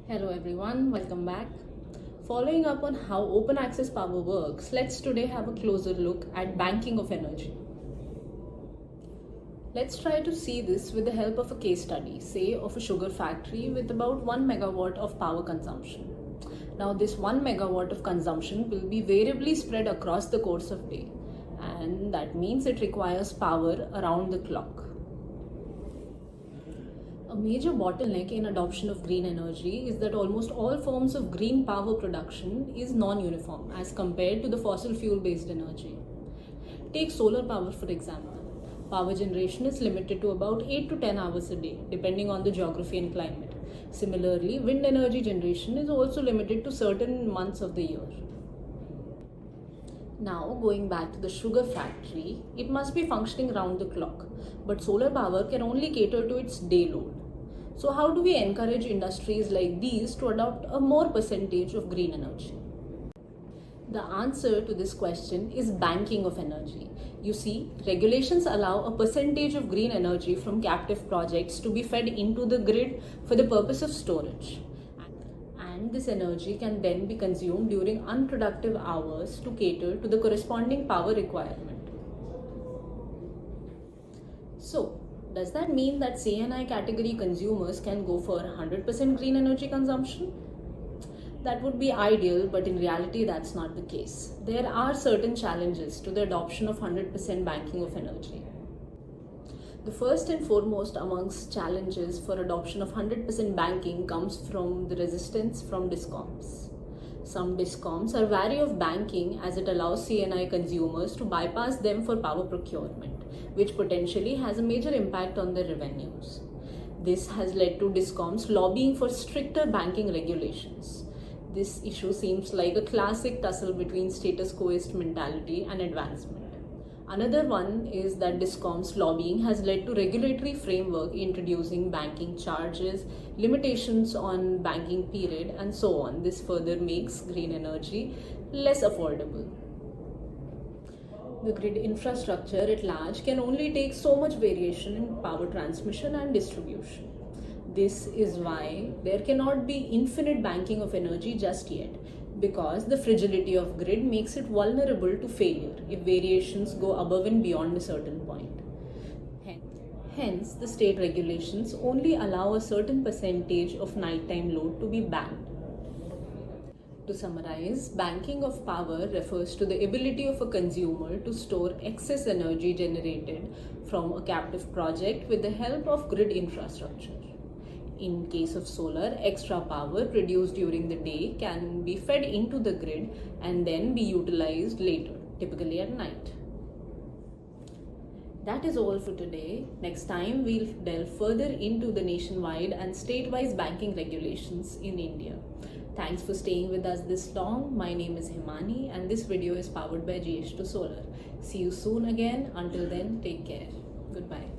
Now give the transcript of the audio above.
Hello everyone, welcome back. Following up on how open access power works, let's today have a closer look at banking of energy. Let's try to see this with the help of a case study, say of a sugar factory with about 1 megawatt of power consumption. Now this 1 megawatt of consumption will be variably spread across the course of day, and that means it requires power around the clock. A major bottleneck in adoption of green energy is that almost all forms of green power production is non-uniform as compared to the fossil fuel-based energy. Take solar power for example. Power generation is limited to about 8 to 10 hours a day, depending on the geography and climate. Similarly, wind energy generation is also limited to certain months of the year. Now, going back to the sugar factory, it must be functioning round the clock, but solar power can only cater to its day load. So how do we encourage industries like these to adopt a more percentage of green energy? The answer to this question is banking of energy. You see, regulations allow a percentage of green energy from captive projects to be fed into the grid for the purpose of storage. And this energy can then be consumed during unproductive hours to cater to the corresponding power requirement. So, does that mean that C&I category consumers can go for 100% green energy consumption? That would be ideal, but in reality that's not the case. There are certain challenges to the adoption of 100% banking of energy. The first and foremost amongst challenges for adoption of 100% banking comes from the resistance from DISCOMs. Some DISCOMs are wary of banking as it allows C&I consumers to bypass them for power procurement, which potentially has a major impact on their revenues. This has led to DISCOMs lobbying for stricter banking regulations. This issue seems like a classic tussle between status quoist mentality and advancement. Another one is that DISCOM's lobbying has led to regulatory framework introducing banking charges, limitations on banking period, and so on. This further makes green energy less affordable. The grid infrastructure at large can only take so much variation in power transmission and distribution. This is why there cannot be infinite banking of energy just yet, because the fragility of grid makes it vulnerable to failure if variations go above and beyond a certain point. Hence, the state regulations only allow a certain percentage of nighttime load to be banned. To summarize, banking of power refers to the ability of a consumer to store excess energy generated from a captive project with the help of grid infrastructure. In case of solar, extra power produced during the day can be fed into the grid and then be utilized later, typically at night. That is all for today. Next time we'll delve further into the nationwide and state-wise banking regulations in India. Thanks for staying with us this long. My name is Himani and this video is powered by GH2 Solar. See you soon again. Until then, take care. Goodbye.